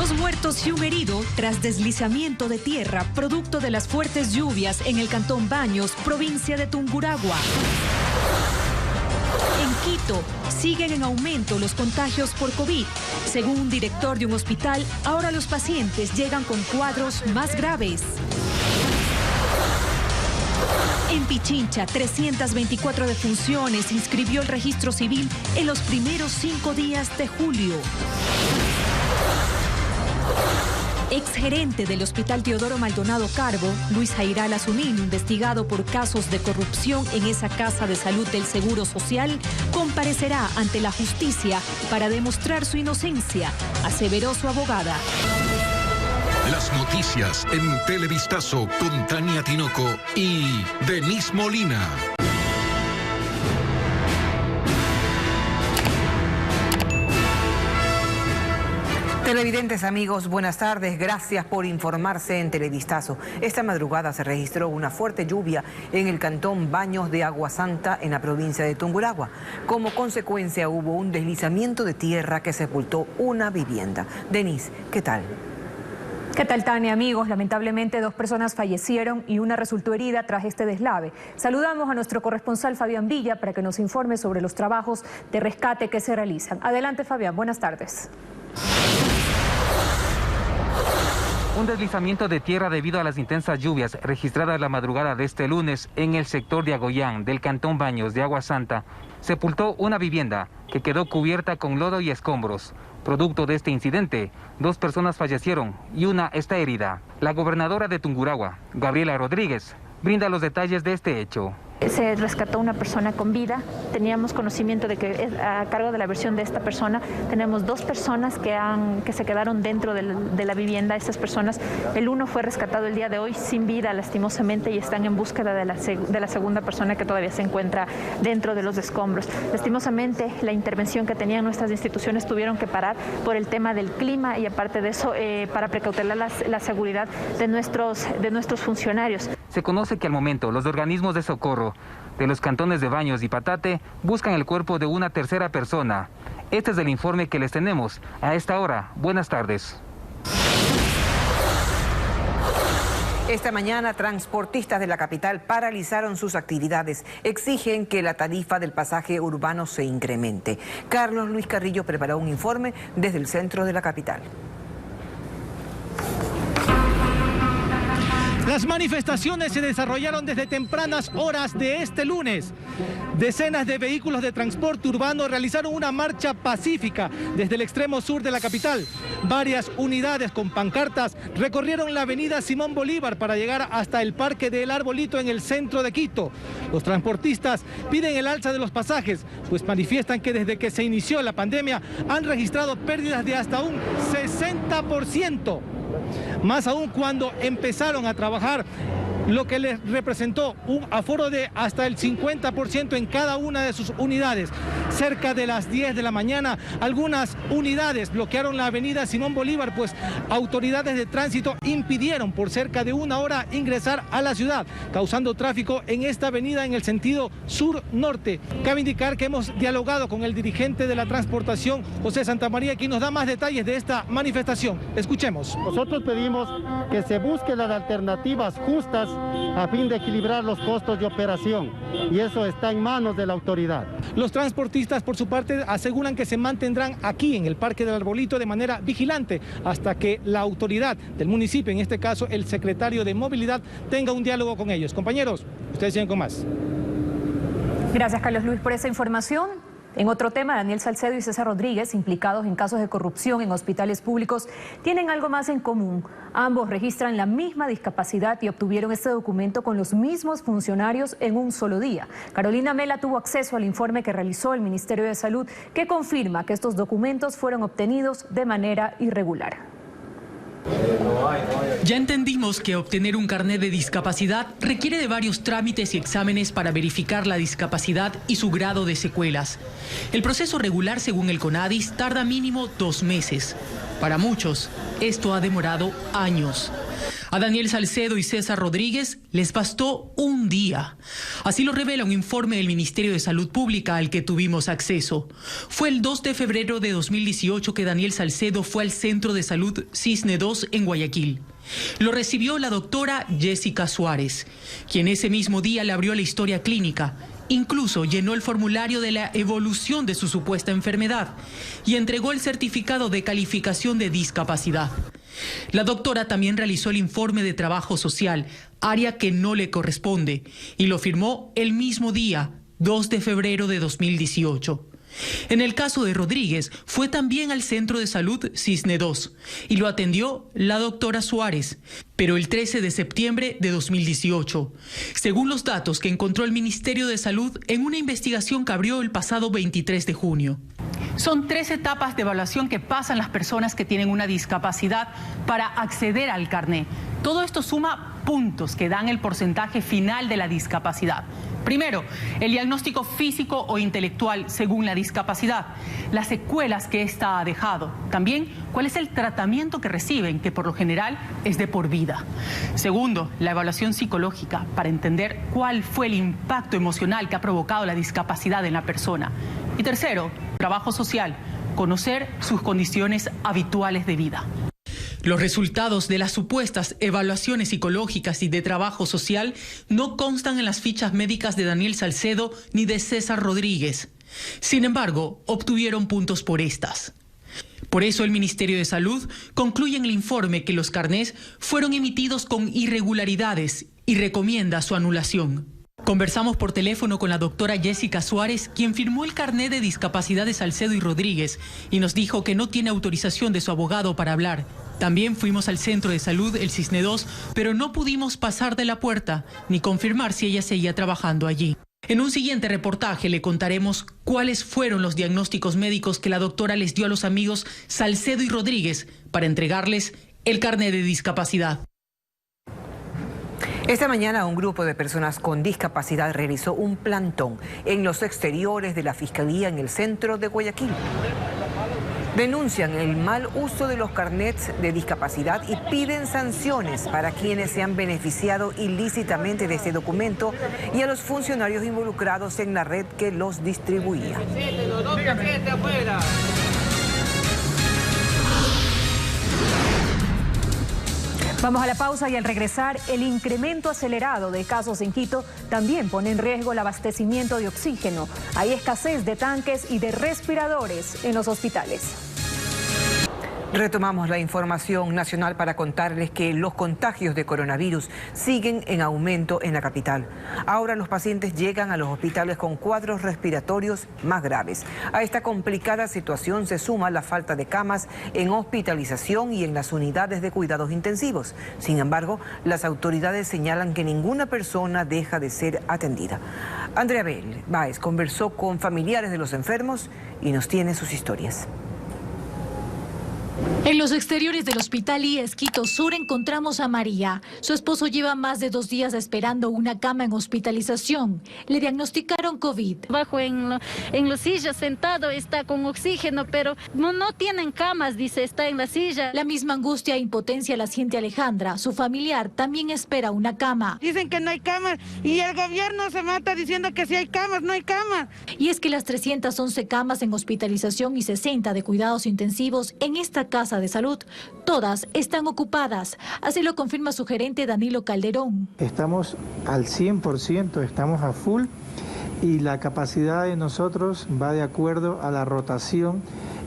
2 muertos y un herido tras deslizamiento de tierra producto de las fuertes lluvias en el cantón Baños, provincia de Tungurahua. En Quito, siguen en aumento los contagios por COVID. Según un director de un hospital, ahora los pacientes llegan con cuadros más graves. En Pichincha, 324 defunciones inscribió el registro civil en los primeros 5 días de julio. Exgerente del Hospital Teodoro Maldonado Carbo, Luis Jairal Azunín, investigado por casos de corrupción en esa casa de salud del Seguro Social, comparecerá ante la justicia para demostrar su inocencia, aseveró su abogada. Las noticias en Televistazo con Tania Tinoco y Denise Molina. Televidentes amigos, buenas tardes. Gracias por informarse en Televistazo. Esta madrugada se registró una fuerte lluvia en el cantón Baños de Agua Santa, en la provincia de Tungurahua. Como consecuencia hubo un deslizamiento de tierra que sepultó una vivienda. Denise, ¿qué tal? ¿Qué tal, Tania? Amigos, lamentablemente 2 personas fallecieron y una resultó herida tras este deslave. Saludamos a nuestro corresponsal Fabián Villa para que nos informe sobre los trabajos de rescate que se realizan. Adelante, Fabián, buenas tardes. Un deslizamiento de tierra debido a las intensas lluvias registradas la madrugada de este lunes en el sector de Agoyán del cantón Baños de Agua Santa sepultó una vivienda que quedó cubierta con lodo y escombros. Producto de este incidente, 2 personas fallecieron y una está herida. La gobernadora de Tungurahua, Gabriela Rodríguez, brinda los detalles de este hecho. Se rescató una persona con vida. Teníamos conocimiento de que a cargo de la versión de esta persona tenemos 2 personas que se quedaron dentro de la vivienda. Estas personas, el uno fue rescatado el día de hoy sin vida lastimosamente y están en búsqueda de la segunda persona que todavía se encuentra dentro de los escombros. Lastimosamente la intervención que tenían nuestras instituciones tuvieron que parar por el tema del clima y aparte de eso para precautelar la seguridad de nuestros funcionarios. Se conoce que al momento los organismos de socorro de los cantones de Baños y Patate buscan el cuerpo de una tercera persona. Este es el informe que les tenemos a esta hora. Buenas tardes. Esta mañana, transportistas de la capital paralizaron sus actividades. Exigen que la tarifa del pasaje urbano se incremente. Carlos Luis Carrillo preparó un informe desde el centro de la capital. Las manifestaciones se desarrollaron desde tempranas horas de este lunes. Decenas de vehículos de transporte urbano realizaron una marcha pacífica desde el extremo sur de la capital. Varias unidades con pancartas recorrieron la avenida Simón Bolívar para llegar hasta el Parque del Arbolito en el centro de Quito. Los transportistas piden el alza de los pasajes, pues manifiestan que desde que se inició la pandemia han registrado pérdidas de hasta un 60%. Más aún cuando empezaron a trabajar, lo que les representó un aforo de hasta el 50% en cada una de sus unidades. Cerca de las 10 de la mañana, algunas unidades bloquearon la avenida Simón Bolívar, pues autoridades de tránsito impidieron por cerca de 1 hora ingresar a la ciudad, causando tráfico en esta avenida en el sentido sur-norte. Cabe indicar que hemos dialogado con el dirigente de la transportación, José Santamaría, quien nos da más detalles de esta manifestación. Escuchemos. Nosotros pedimos que se busquen las alternativas justas a fin de equilibrar los costos de operación, y eso está en manos de la autoridad. Los transportistas, por su parte, aseguran que se mantendrán aquí en el Parque del Arbolito de manera vigilante hasta que la autoridad del municipio, en este caso el secretario de Movilidad, tenga un diálogo con ellos. Compañeros, ustedes siguen con más. Gracias, Carlos Luis, por esa información. En otro tema, Daniel Salcedo y César Rodríguez, implicados en casos de corrupción en hospitales públicos, tienen algo más en común. Ambos registran la misma discapacidad y obtuvieron este documento con los mismos funcionarios en un solo día. Carolina Mela tuvo acceso al informe que realizó el Ministerio de Salud, que confirma que estos documentos fueron obtenidos de manera irregular. Ya entendimos que obtener un carnet de discapacidad requiere de varios trámites y exámenes para verificar la discapacidad y su grado de secuelas. El proceso regular, según el CONADIS, tarda mínimo 2 meses. Para muchos, esto ha demorado años. A Daniel Salcedo y César Rodríguez les bastó un día. Así lo revela un informe del Ministerio de Salud Pública al que tuvimos acceso. Fue el 2 de febrero de 2018 que Daniel Salcedo fue al Centro de Salud Cisne 2 en Guayaquil. Lo recibió la doctora Jessica Suárez, quien ese mismo día le abrió la historia clínica. Incluso llenó el formulario de la evolución de su supuesta enfermedad y entregó el certificado de calificación de discapacidad. La doctora también realizó el informe de trabajo social, área que no le corresponde, y lo firmó el mismo día, 2 de febrero de 2018. En el caso de Rodríguez, fue también al Centro de Salud Cisne 2 y lo atendió la doctora Suárez, pero el 13 de septiembre de 2018, según los datos que encontró el Ministerio de Salud en una investigación que abrió el pasado 23 de junio. Son 3 etapas de evaluación que pasan las personas que tienen una discapacidad para acceder al carné. Todo esto suma puntos que dan el porcentaje final de la discapacidad. Primero, el diagnóstico físico o intelectual según la discapacidad, las secuelas que ésta ha dejado. También, cuál es el tratamiento que reciben, que por lo general es de por vida. Segundo, la evaluación psicológica para entender cuál fue el impacto emocional que ha provocado la discapacidad en la persona. Y tercero, trabajo social, conocer sus condiciones habituales de vida. Los resultados de las supuestas evaluaciones psicológicas y de trabajo social no constan en las fichas médicas de Daniel Salcedo ni de César Rodríguez. Sin embargo, obtuvieron puntos por estas. Por eso el Ministerio de Salud concluye en el informe que los carnés fueron emitidos con irregularidades y recomienda su anulación. Conversamos por teléfono con la doctora Jessica Suárez, quien firmó el carné de discapacidad de Salcedo y Rodríguez, y nos dijo que no tiene autorización de su abogado para hablar. También fuimos al Centro de Salud, el Cisne 2, pero no pudimos pasar de la puerta ni confirmar si ella seguía trabajando allí. En un siguiente reportaje le contaremos cuáles fueron los diagnósticos médicos que la doctora les dio a los amigos Salcedo y Rodríguez para entregarles el carné de discapacidad. Esta mañana un grupo de personas con discapacidad realizó un plantón en los exteriores de la Fiscalía en el centro de Guayaquil. Denuncian el mal uso de los carnets de discapacidad y piden sanciones para quienes se han beneficiado ilícitamente de este documento y a los funcionarios involucrados en la red que los distribuía. Vamos a la pausa y al regresar, el incremento acelerado de casos en Quito también pone en riesgo el abastecimiento de oxígeno. Hay escasez de tanques y de respiradores en los hospitales. Retomamos la información nacional para contarles que los contagios de coronavirus siguen en aumento en la capital. Ahora los pacientes llegan a los hospitales con cuadros respiratorios más graves. A esta complicada situación se suma la falta de camas en hospitalización y en las unidades de cuidados intensivos. Sin embargo, las autoridades señalan que ninguna persona deja de ser atendida. Andrea Báez conversó con familiares de los enfermos y nos tiene sus historias. En los exteriores del Hospital IES Quito Sur encontramos a María. Su esposo lleva más de 2 días esperando una cama en hospitalización. Le diagnosticaron COVID. Bajo en la silla sentado, está con oxígeno, pero no tienen camas, dice, está en la silla. La misma angustia e impotencia la siente Alejandra. Su familiar también espera una cama. Dicen que no hay camas y el gobierno se mata diciendo que sí hay camas, no hay camas. Y es que las 311 camas en hospitalización y 60 de cuidados intensivos en esta casa de salud, todas están ocupadas. Así lo confirma su gerente Danilo Calderón. Estamos al 100%, estamos a full y la capacidad de nosotros va de acuerdo a la rotación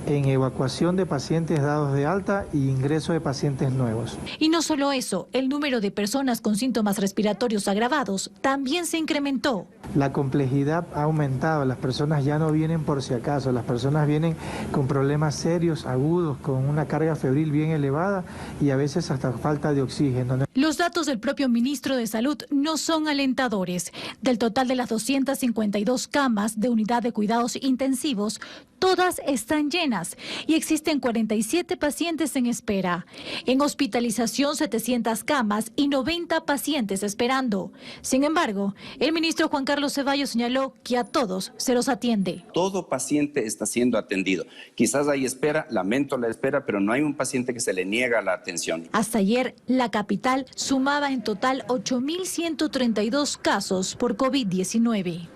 en evacuación de pacientes dados de alta y ingreso de pacientes nuevos. Y no solo eso, el número de personas con síntomas respiratorios agravados también se incrementó. La complejidad ha aumentado, las personas ya no vienen por si acaso, las personas vienen con problemas serios, agudos, con una carga febril bien elevada y a veces hasta falta de oxígeno. Los datos del propio ministro de Salud no son alentadores. Del total de las 252 camas de unidad de cuidados intensivos, todas están llenas. decenas y existen 47 pacientes en espera. En hospitalización 700 camas y 90 pacientes esperando. Sin embargo, el ministro Juan Carlos Ceballos señaló que a todos se los atiende. Todo paciente está siendo atendido. Quizás hay espera, lamento la espera, pero no hay un paciente que se le niega la atención. Hasta ayer, la capital sumaba en total 8.132 casos por COVID-19.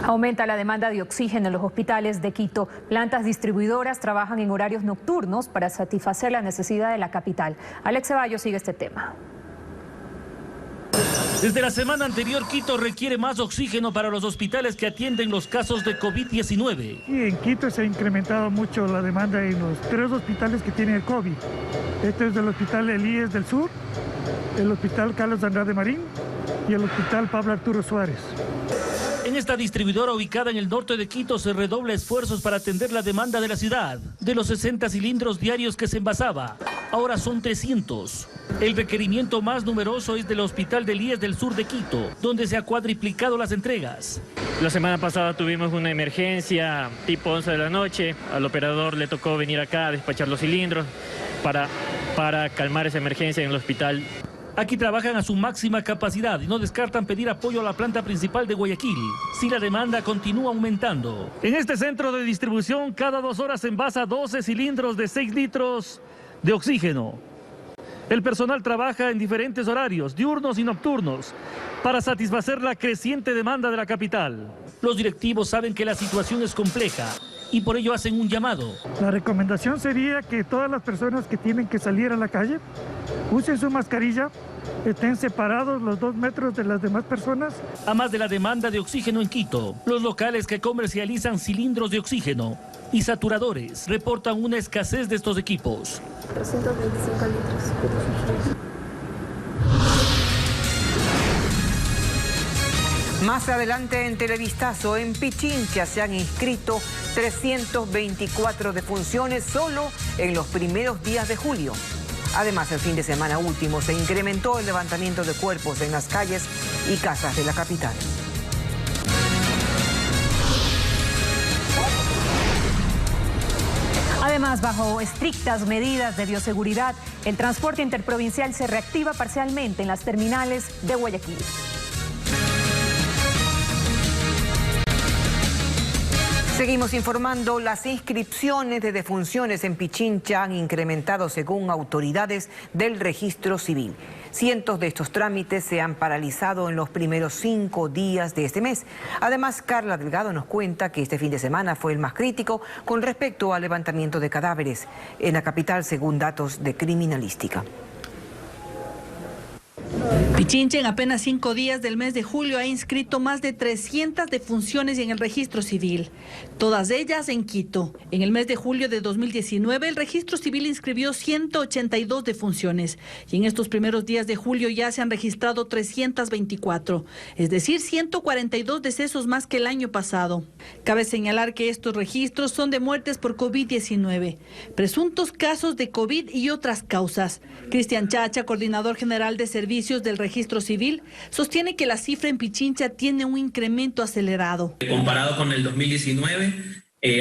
Aumenta la demanda de oxígeno en los hospitales de Quito. Plantas distribuidoras trabajan en horarios nocturnos para satisfacer la necesidad de la capital. Alex Ceballos sigue este tema. Desde la semana anterior, Quito requiere más oxígeno para los hospitales que atienden los casos de COVID-19. Y en Quito se ha incrementado mucho la demanda en los 3 hospitales que tienen el COVID. Este es el Hospital Elías del Sur, el Hospital Carlos Andrade Marín y el Hospital Pablo Arturo Suárez. En esta distribuidora ubicada en el norte de Quito se redobla esfuerzos para atender la demanda de la ciudad. De los 60 cilindros diarios que se envasaba, ahora son 300. El requerimiento más numeroso es del Hospital de Elías del Sur de Quito, donde se ha cuadriplicado las entregas. La semana pasada tuvimos una emergencia tipo 11 de la noche. Al operador le tocó venir acá a despachar los cilindros para calmar esa emergencia en el hospital. Aquí trabajan a su máxima capacidad y no descartan pedir apoyo a la planta principal de Guayaquil si la demanda continúa aumentando. En este centro de distribución, cada 2 horas se envasa 12 cilindros de 6 litros de oxígeno. El personal trabaja en diferentes horarios, diurnos y nocturnos, para satisfacer la creciente demanda de la capital. Los directivos saben que la situación es compleja y por ello hacen un llamado. La recomendación sería que todas las personas que tienen que salir a la calle usen su mascarilla, estén separados los 2 metros de las demás personas. A más de la demanda de oxígeno en Quito, los locales que comercializan cilindros de oxígeno y saturadores reportan una escasez de estos equipos. 325 litros. Más adelante en Televistazo, en Pichincha se han inscrito 324 defunciones solo en los primeros días de julio. Además, el fin de semana último se incrementó el levantamiento de cuerpos en las calles y casas de la capital. Además, bajo estrictas medidas de bioseguridad, el transporte interprovincial se reactiva parcialmente en las terminales de Guayaquil. Seguimos informando, las inscripciones de defunciones en Pichincha han incrementado según autoridades del registro civil. Cientos de estos trámites se han paralizado en los primeros 5 días de este mes. Además, Carla Delgado nos cuenta que este fin de semana fue el más crítico con respecto al levantamiento de cadáveres en la capital según datos de criminalística. Pichincha en apenas 5 días del mes de julio ha inscrito más de 300 defunciones en el registro civil, todas ellas en Quito. En el mes de julio de 2019 el registro civil inscribió 182 defunciones y en estos primeros días de julio ya se han registrado 324, es decir 142 decesos más que el año pasado. Cabe señalar que estos registros son de muertes por COVID-19, presuntos casos de COVID y otras causas. Cristian Chacha, coordinador general de servicios del registro civil, sostiene que la cifra en Pichincha tiene un incremento acelerado. Comparado con el 2019,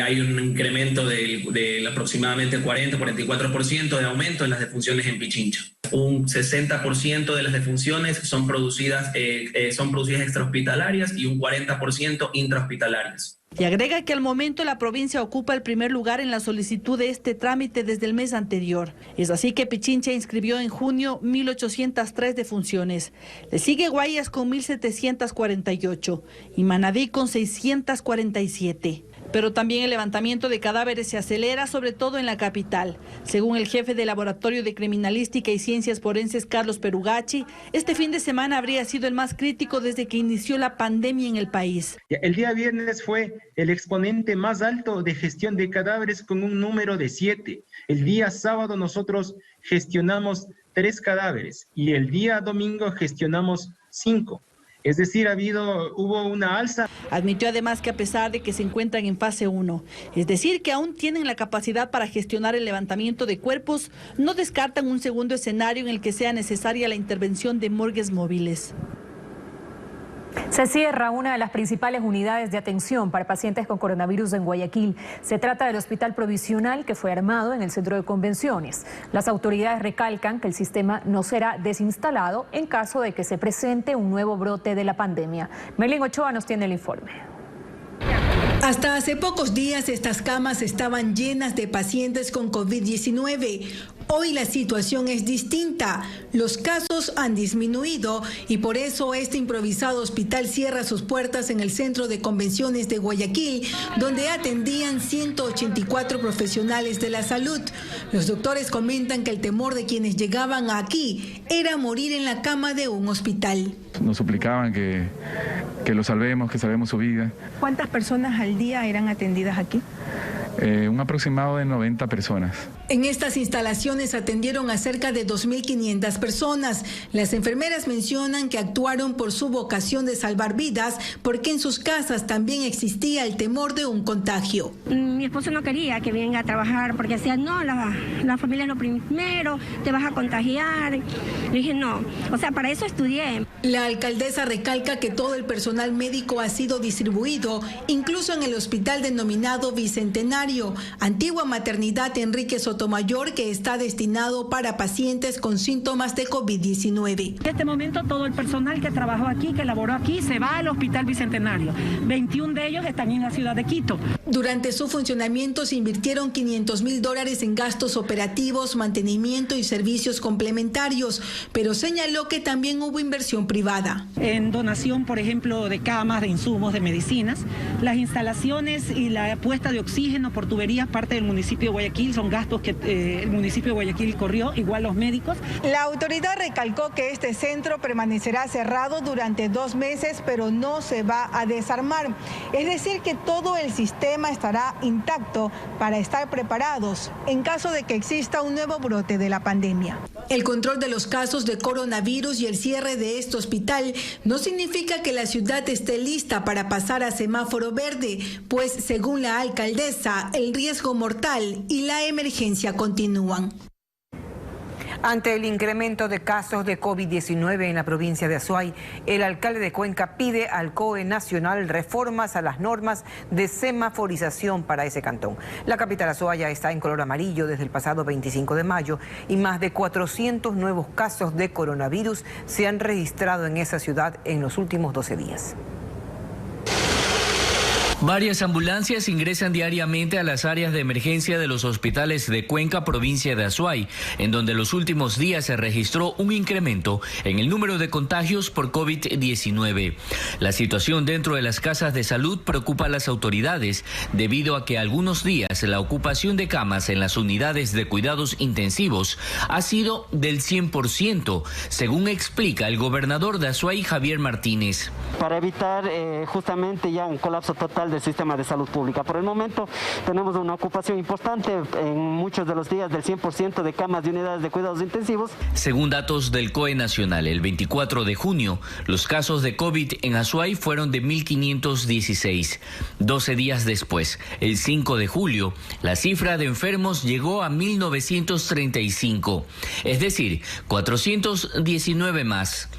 hay un incremento de aproximadamente 40-44% de aumento en las defunciones en Pichincha. Un 60% de las defunciones son producidas extrahospitalarias y un 40% intrahospitalarias. Y agrega que al momento la provincia ocupa el primer lugar en la solicitud de este trámite desde el mes anterior. Es así que Pichincha inscribió en junio 1.803 defunciones. Le sigue Guayas con 1.748 y Manabí con 647. Pero también el levantamiento de cadáveres se acelera, sobre todo en la capital. Según el jefe del Laboratorio de Criminalística y Ciencias Forenses, Carlos Perugachi, este fin de semana habría sido el más crítico desde que inició la pandemia en el país. El día viernes fue el exponente más alto de gestión de cadáveres con un número de 7. El día sábado nosotros gestionamos 3 cadáveres y el día domingo gestionamos 5. Es decir, hubo una alza. Admitió además que a pesar de que se encuentran en fase 1, es decir, que aún tienen la capacidad para gestionar el levantamiento de cuerpos, no descartan un segundo escenario en el que sea necesaria la intervención de morgues móviles. Se cierra una de las principales unidades de atención para pacientes con coronavirus en Guayaquil. Se trata del hospital provisional que fue armado en el centro de convenciones. Las autoridades recalcan que el sistema no será desinstalado en caso de que se presente un nuevo brote de la pandemia. Merlin Ochoa nos tiene el informe. Hasta hace pocos días estas camas estaban llenas de pacientes con COVID-19. Hoy la situación es distinta. Los casos han disminuido y por eso este improvisado hospital cierra sus puertas en el centro de convenciones de Guayaquil, donde atendían 184 profesionales de la salud. Los doctores comentan que el temor de quienes llegaban aquí era morir en la cama de un hospital. Nos suplicaban que lo salvemos, que salvemos su vida. ¿Cuántas personas al día eran atendidas aquí? Un aproximado de 90 personas. En estas instalaciones atendieron a cerca de 2.500 personas. Las enfermeras mencionan que actuaron por su vocación de salvar vidas porque en sus casas también existía el temor de un contagio. Mi esposo no quería que venga a trabajar porque decía, no, la familia es lo primero, te vas a contagiar. Le dije, no, o sea, para eso estudié. La alcaldesa recalca que todo el personal médico ha sido distribuido, incluso en el hospital denominado Bicentenario, antigua maternidad Enrique Sotomayor, que está destinado para pacientes con síntomas de COVID-19. En este momento todo el personal que trabajó aquí, que laboró aquí, se va al Hospital Bicentenario. 21 de ellos están en la ciudad de Quito. Durante su funcionamiento se invirtieron $500.000 en gastos operativos, mantenimiento y servicios complementarios, pero señaló que también hubo inversión privada. En donación, por ejemplo, de camas, de insumos, de medicinas, las instalaciones y la puesta de oxígeno por tuberías, parte del municipio de Guayaquil, son gastos que el municipio de Guayaquil corrió, igual los médicos. La autoridad recalcó que este centro permanecerá cerrado durante 2 meses, pero no se va a desarmar. Es decir, que todo el sistema estará intacto para estar preparados en caso de que exista un nuevo brote de la pandemia. El control de los casos de coronavirus y el cierre de este hospital no significa que la ciudad esté lista para pasar a semáforo verde, pues según la alcaldesa, el riesgo mortal y la emergencia continúan. Ante el incremento de casos de COVID-19 en la provincia de Azuay, el alcalde de Cuenca pide al COE nacional reformas a las normas de semaforización para ese cantón. La capital azuaya está en color amarillo desde el pasado 25 de mayo y más de 400 nuevos casos de coronavirus se han registrado en esa ciudad en los últimos 12 días. Varias ambulancias ingresan diariamente a las áreas de emergencia de los hospitales de Cuenca, provincia de Azuay, en donde los últimos días se registró un incremento en el número de contagios por COVID-19. La situación dentro de las casas de salud preocupa a las autoridades, debido a que algunos días la ocupación de camas en las unidades de cuidados intensivos ha sido del 100%, según explica el gobernador de Azuay, Javier Martínez. Para evitar justamente ya un colapso total del sistema de salud pública. Por el momento tenemos una ocupación importante en muchos de los días del 100% de camas de unidades de cuidados intensivos. Según datos del COE nacional, el 24 de junio, los casos de COVID en Azuay fueron de 1.516. 12 días después, el 5 de julio, la cifra de enfermos llegó a 1.935, es decir, 419 más.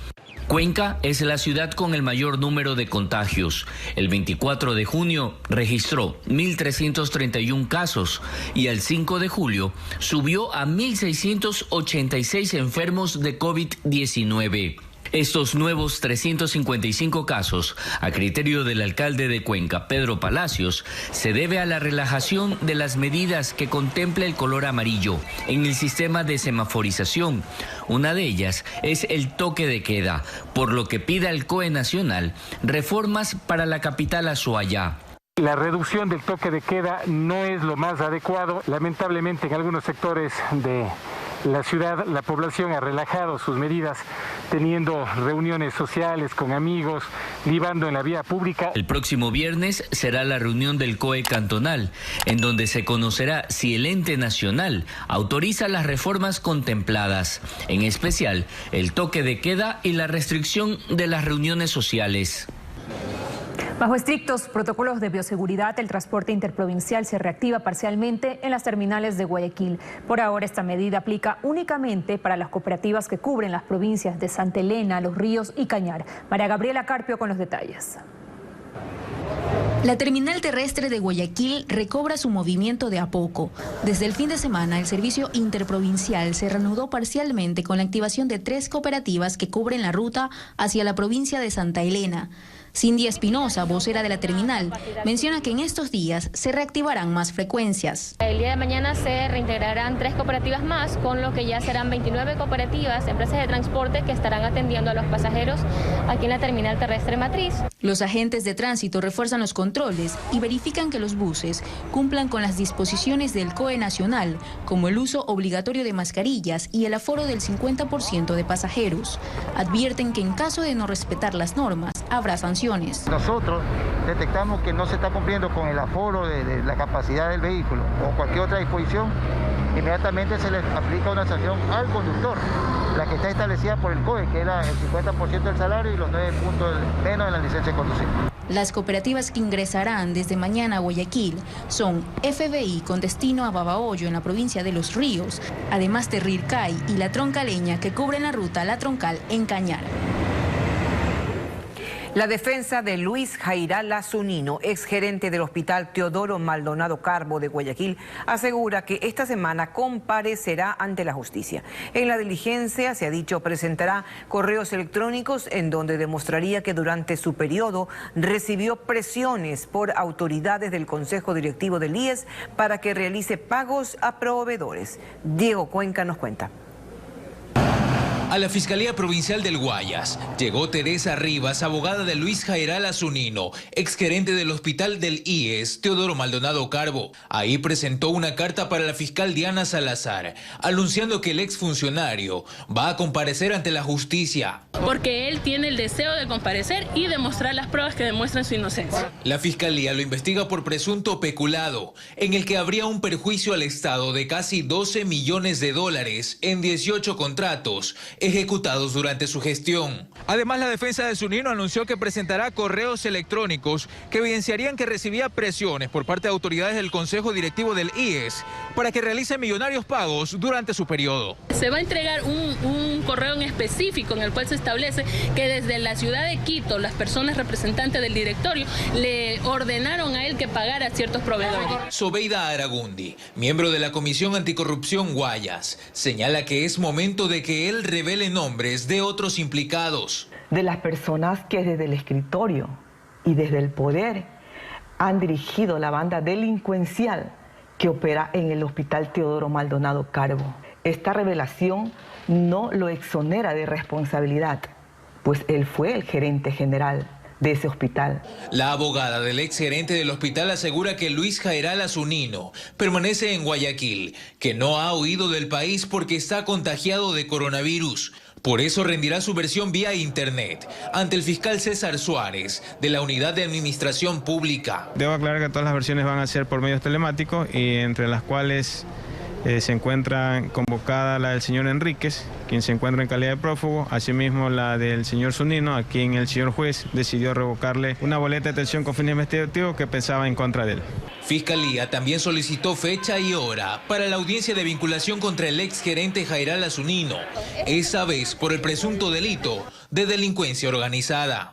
Cuenca es la ciudad con el mayor número de contagios. El 24 de junio registró 1.331 casos y el 5 de julio subió a 1.686 enfermos de COVID-19. Estos nuevos 355 casos, a criterio del alcalde de Cuenca, Pedro Palacios, se debe a la relajación de las medidas que contempla el color amarillo en el sistema de semaforización. Una de ellas es el toque de queda, por lo que pide al COE nacional reformas para la capital azuaya. La reducción del toque de queda no es lo más adecuado. Lamentablemente, en algunos sectores de la ciudad, la población ha relajado sus medidas, teniendo reuniones sociales con amigos, libando en la vía pública. El próximo viernes será la reunión del COE cantonal, en donde se conocerá si el ente nacional autoriza las reformas contempladas, en especial el toque de queda y la restricción de las reuniones sociales. Bajo estrictos protocolos de bioseguridad, el transporte interprovincial se reactiva parcialmente en las terminales de Guayaquil. Por ahora, esta medida aplica únicamente para las cooperativas que cubren las provincias de Santa Elena, Los Ríos y Cañar. María Gabriela Carpio con los detalles. La terminal terrestre de Guayaquil recobra su movimiento de a poco. Desde el fin de semana, el servicio interprovincial se reanudó parcialmente con la activación de 3 cooperativas que cubren la ruta hacia la provincia de Santa Elena. Cindy Espinosa, vocera de la terminal, menciona que en estos días se reactivarán más frecuencias. El día de mañana se reintegrarán 3 cooperativas más, con lo que ya serán 29 cooperativas, empresas de transporte que estarán atendiendo a los pasajeros aquí en la terminal terrestre matriz. Los agentes de tránsito refuerzan los controles y verifican que los buses cumplan con las disposiciones del COE nacional, como el uso obligatorio de mascarillas y el aforo del 50% de pasajeros. Advierten que en caso de no respetar las normas, habrá sanciones. Nosotros detectamos que no se está cumpliendo con el aforo de la capacidad del vehículo o cualquier otra disposición, inmediatamente se le aplica una sanción al conductor, la que está establecida por el COE, que era el 50% del salario y los 9 puntos menos en la licencia de conducir. Las cooperativas que ingresarán desde mañana a Guayaquil son FBI con destino a Babahoyo en la provincia de Los Ríos, además de Rircay y La Troncaleña que cubren la ruta La Troncal en Cañar. La defensa de Luis Jairala Zunino, exgerente del Hospital Teodoro Maldonado Carbo de Guayaquil, asegura que esta semana comparecerá ante la justicia. En la diligencia, se ha dicho, presentará correos electrónicos en donde demostraría que durante su periodo recibió presiones por autoridades del Consejo Directivo del IES para que realice pagos a proveedores. Diego Cuenca nos cuenta. A la Fiscalía Provincial del Guayas llegó Teresa Rivas, abogada de Luis Jairala Zunino, exgerente del Hospital del IES Teodoro Maldonado Carbo. Ahí presentó una carta para la fiscal Diana Salazar, anunciando que el exfuncionario va a comparecer ante la justicia. Porque él tiene el deseo de comparecer y demostrar las pruebas que demuestran su inocencia. La Fiscalía lo investiga por presunto peculado, en el que habría un perjuicio al Estado de casi 12 millones de dólares en 18 contratos ejecutados durante su gestión. Además, la defensa de Zunino anunció que presentará correos electrónicos que evidenciarían que recibía presiones por parte de autoridades del Consejo Directivo del IES para que realice millonarios pagos durante su periodo. Se va a entregar un correo en específico en el cual se establece que desde la ciudad de Quito, las personas representantes del directorio le ordenaron a él que pagara a ciertos proveedores. Sobeida Aragundi, miembro de la Comisión Anticorrupción Guayas, señala que es momento de que él revele nombres de otros implicados. De las personas que desde el escritorio y desde el poder han dirigido la banda delincuencial que opera en el Hospital Teodoro Maldonado Carbo. Esta revelación no lo exonera de responsabilidad, pues él fue el gerente general de ese hospital. La abogada del exgerente del hospital asegura que Luis Jairala Zunino permanece en Guayaquil, que no ha huido del país porque está contagiado de coronavirus. Por eso rendirá su versión vía internet ante el fiscal César Suárez de la Unidad de Administración Pública. Debo aclarar que todas las versiones van a ser por medios telemáticos y entre las cuales se encuentra convocada la del señor Enríquez, quien se encuentra en calidad de prófugo, asimismo la del señor Zunino, a quien el señor juez decidió revocarle una boleta de detención con fines investigativos que pensaba en contra de él. Fiscalía también solicitó fecha y hora para la audiencia de vinculación contra el exgerente Jairala Zunino, esa vez por el presunto delito de delincuencia organizada.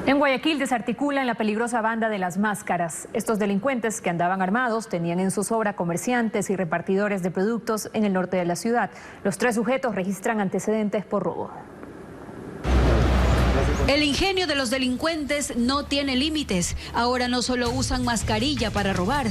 En Guayaquil desarticulan la peligrosa banda de las máscaras. Estos delincuentes que andaban armados tenían en su sobra comerciantes y repartidores de productos en el norte de la ciudad. Los 3 sujetos registran antecedentes por robo. El ingenio de los delincuentes no tiene límites. Ahora no solo usan mascarilla para robar,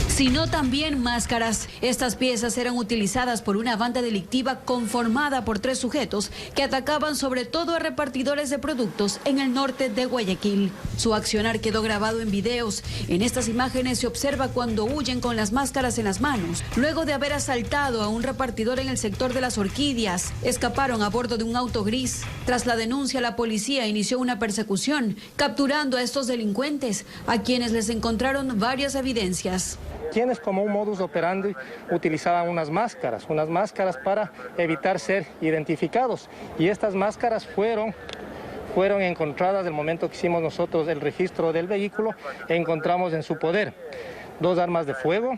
sino también máscaras. Estas piezas eran utilizadas por una banda delictiva conformada por 3 sujetos que atacaban sobre todo a repartidores de productos en el norte de Guayaquil. Su accionar quedó grabado en videos. En estas imágenes se observa cuando huyen con las máscaras en las manos. Luego de haber asaltado a un repartidor en el sector de las Orquídeas, escaparon a bordo de un auto gris. Tras la denuncia, la policía inició una persecución, capturando a estos delincuentes, a quienes les encontraron varias evidencias. Quienes como un modus operandi utilizaban unas máscaras para evitar ser identificados. Y estas máscaras fueron fueron encontradas del momento que hicimos nosotros el registro del vehículo. Encontramos en su poder 2 armas de fuego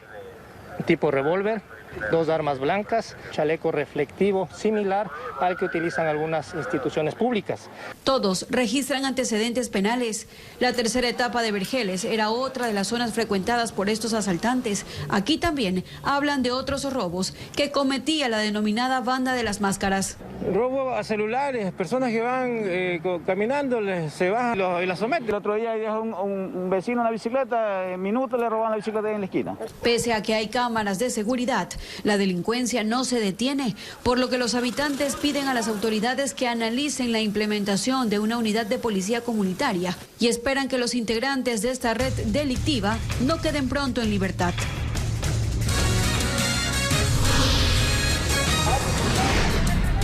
tipo revólver, 2 armas blancas, chaleco reflectivo similar al que utilizan algunas instituciones públicas. Todos registran antecedentes penales. La tercera etapa de Vergeles era otra de las zonas frecuentadas por estos asaltantes. Aquí también hablan de otros robos que cometía la denominada banda de las máscaras. Robo a celulares, personas que van caminando, se bajan y las someten. El otro día dejó un vecino en la bicicleta, en minutos le roban la bicicleta en la esquina. Pese a que hay cámaras de seguridad, la delincuencia no se detiene, por lo que los habitantes piden a las autoridades que analicen la implementación de una unidad de policía comunitaria y esperan que los integrantes de esta red delictiva no queden pronto en libertad.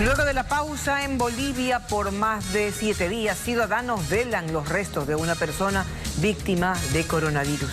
Luego de la pausa en Bolivia por más de 7 días, ciudadanos velan los restos de una persona víctima de coronavirus.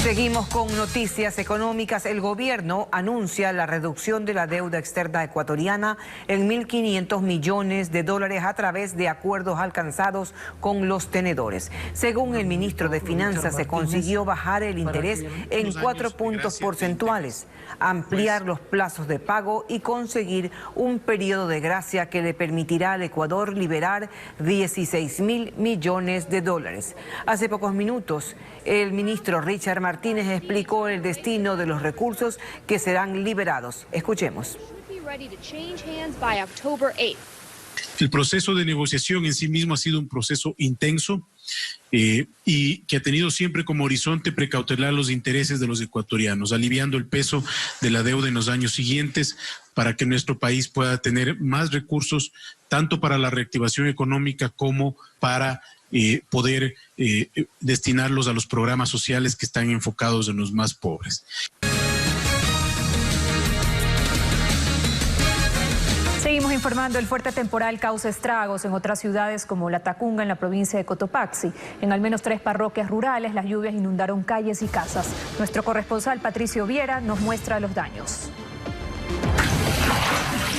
Seguimos con noticias económicas. El gobierno anuncia la reducción de la deuda externa ecuatoriana en 1.500 millones de dólares a través de acuerdos alcanzados con los tenedores. Según el ministro de Finanzas, se consiguió bajar el interés en 4 puntos porcentuales, ampliar los plazos de pago y conseguir un periodo de gracia que le permitirá al Ecuador liberar 16.000 millones de dólares. Hace pocos minutos, el ministro Richard Martínez explicó el destino de los recursos que serán liberados. Escuchemos. El proceso de negociación en sí mismo ha sido un proceso intenso y que ha tenido siempre como horizonte precautelar los intereses de los ecuatorianos, aliviando el peso de la deuda en los años siguientes para que nuestro país pueda tener más recursos tanto para la reactivación económica como para poder destinarlos a los programas sociales que están enfocados en los más pobres. Seguimos informando. El fuerte temporal causa estragos en otras ciudades como La Tacunga, en la provincia de Cotopaxi. En al menos 3 parroquias rurales, las lluvias inundaron calles y casas. Nuestro corresponsal Patricio Viera nos muestra los daños.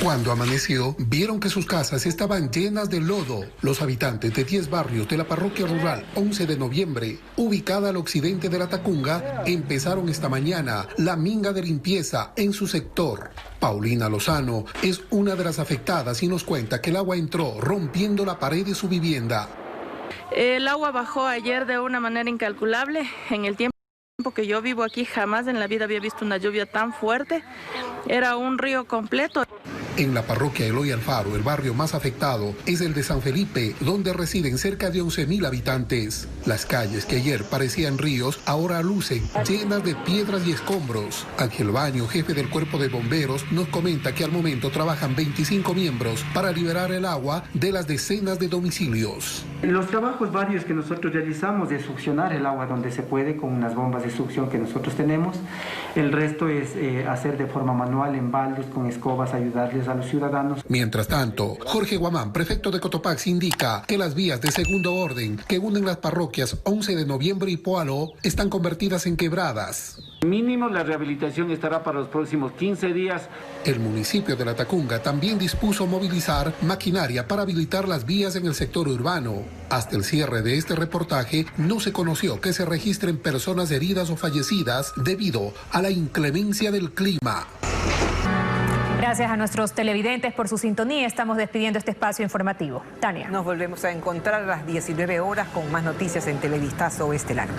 Cuando amaneció, vieron que sus casas estaban llenas de lodo. Los habitantes de 10 barrios de la parroquia rural 11 de noviembre, ubicada al occidente de La Tacunga, empezaron esta mañana la minga de limpieza en su sector. Paulina Lozano es una de las afectadas y nos cuenta que el agua entró rompiendo la pared de su vivienda. El agua bajó ayer de una manera incalculable. En el tiempo que yo vivo aquí, jamás en la vida había visto una lluvia tan fuerte. Era un río completo. En la parroquia Eloy Alfaro, el barrio más afectado es el de San Felipe, donde residen cerca de 11.000 habitantes. Las calles que ayer parecían ríos ahora lucen llenas de piedras y escombros. Ángel Baño, jefe del cuerpo de bomberos, nos comenta que al momento trabajan 25 miembros para liberar el agua de las decenas de domicilios. Los trabajos varios que nosotros realizamos es succionar el agua donde se puede con unas bombas de succión que nosotros tenemos. El resto es hacer de forma manual en baldes con escobas, ayudarles a los ciudadanos. Mientras tanto, Jorge Guamán, prefecto de Cotopaxi, indica que las vías de segundo orden que unen las parroquias 11 de noviembre y Poalo están convertidas en quebradas. Mínimo la rehabilitación estará para los próximos 15 días. El municipio de La Tacunga también dispuso movilizar maquinaria para habilitar las vías en el sector urbano. Hasta el cierre de este reportaje no se conoció que se registren personas heridas o fallecidas debido a la inclemencia del clima. Gracias a nuestros televidentes por su sintonía. Estamos despidiendo este espacio informativo. Tania. Nos volvemos a encontrar a las 19 horas con más noticias en Televistazo Estelar.